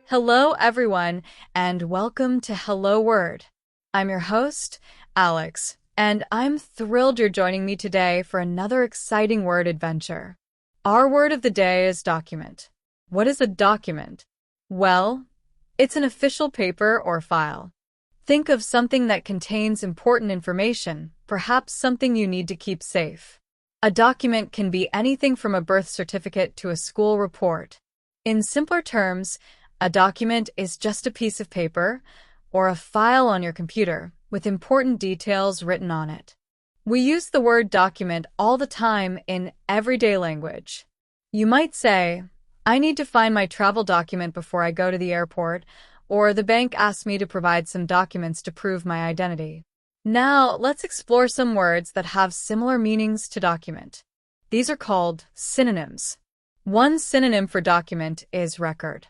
Hello, everyone, and welcome to Hello Word. I'm your host, Alex, and I'm thrilled you're joining me today for another exciting word adventure. Our word of the day is document. What is a document? Well, it's an official paper or file. Think of something that contains important information, perhaps something you need to keep safe. A document can be anything from a birth certificate to a school report. In simpler terms, a document is just a piece of paper or a file on your computer with important details written on it. We use the word document all the time in everyday language. You might say, I need to find my travel document before I go to the airport, or the bank asked me to provide some documents to prove my identity. Now, let's explore some words that have similar meanings to document. These are called synonyms. One synonym for document is record.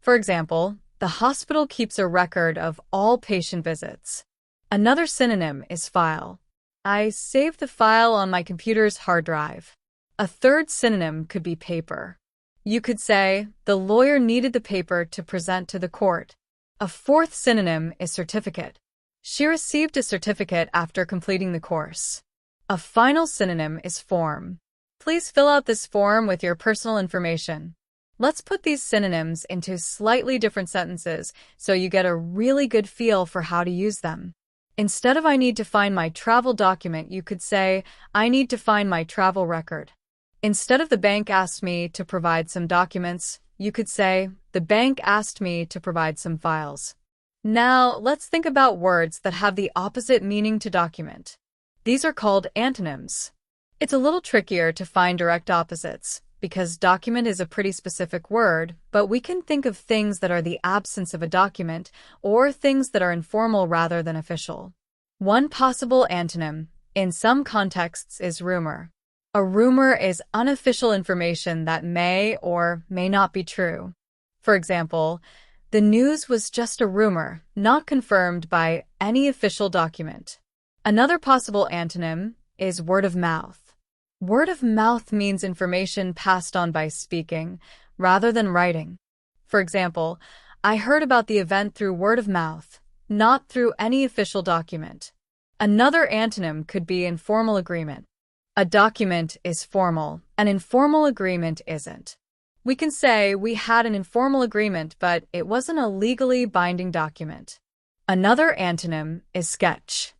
For example, the hospital keeps a record of all patient visits. Another synonym is file. I saved the file on my computer's hard drive. A third synonym could be paper. You could say, the lawyer needed the paper to present to the court. A fourth synonym is certificate. She received a certificate after completing the course. A final synonym is form. Please fill out this form with your personal information. Let's put these synonyms into slightly different sentences so you get a really good feel for how to use them. Instead of I need to find my travel document, you could say, I need to find my travel record. Instead of the bank asked me to provide some documents, you could say, the bank asked me to provide some files. Now, let's think about words that have the opposite meaning to document. These are called antonyms. It's a little trickier to find direct opposites, because document is a pretty specific word, but we can think of things that are the absence of a document or things that are informal rather than official. One possible antonym, in some contexts, is rumor. A rumor is unofficial information that may or may not be true. For example, the news was just a rumor, not confirmed by any official document. Another possible antonym is word of mouth. Word of mouth means information passed on by speaking, rather than writing. For example, I heard about the event through word of mouth, not through any official document. Another antonym could be informal agreement. A document is formal, an informal agreement isn't. We can say we had an informal agreement, but it wasn't a legally binding document. Another antonym is sketch.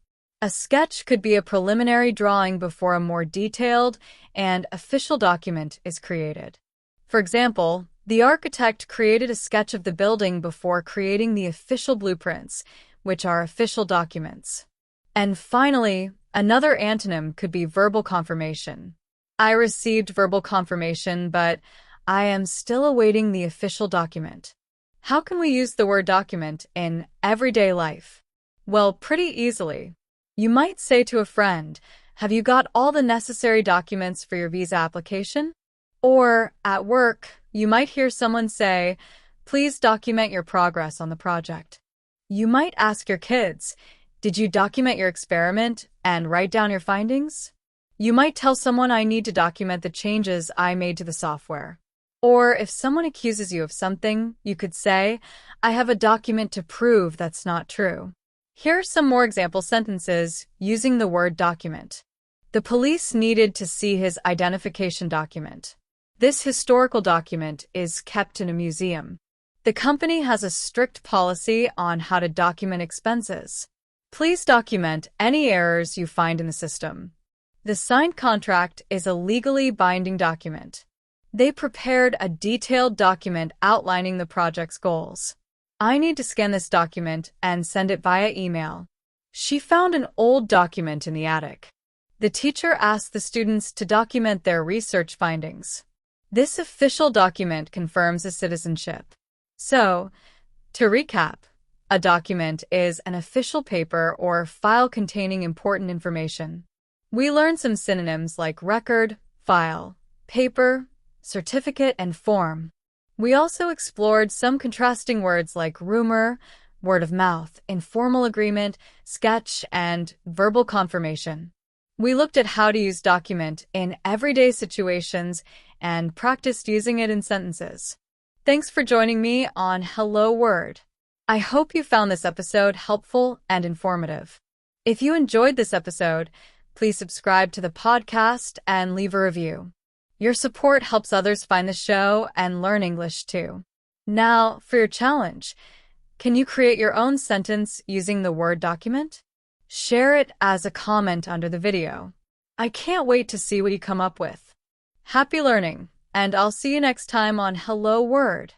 A sketch could be a preliminary drawing before a more detailed and official document is created. For example, the architect created a sketch of the building before creating the official blueprints, which are official documents. And finally, another antonym could be verbal confirmation. I received verbal confirmation, but I am still awaiting the official document. How can we use the word document in everyday life? Well, pretty easily. You might say to a friend, have you got all the necessary documents for your visa application? Or, at work, you might hear someone say, please document your progress on the project. You might ask your kids, did you document your experiment and write down your findings? You might tell someone I need to document the changes I made to the software. Or if someone accuses you of something, you could say, I have a document to prove that's not true. Here are some more example sentences using the word document. The police needed to see his identification document. This historical document is kept in a museum. The company has a strict policy on how to document expenses. Please document any errors you find in the system. The signed contract is a legally binding document. They prepared a detailed document outlining the project's goals. I need to scan this document and send it via email. She found an old document in the attic. The teacher asked the students to document their research findings. This official document confirms a citizenship. So, to recap, a document is an official paper or file containing important information. We learned some synonyms like record, file, paper, certificate, and form. We also explored some contrasting words like rumor, word of mouth, informal agreement, sketch, and verbal confirmation. We looked at how to use document in everyday situations and practiced using it in sentences. Thanks for joining me on Hello Word. I hope you found this episode helpful and informative. If you enjoyed this episode, please subscribe to the podcast and leave a review. Your support helps others find the show and learn English too. Now, for your challenge. Can you create your own sentence using the Word document? Share it as a comment under the video. I can't wait to see what you come up with. Happy learning, and I'll see you next time on Hello Word.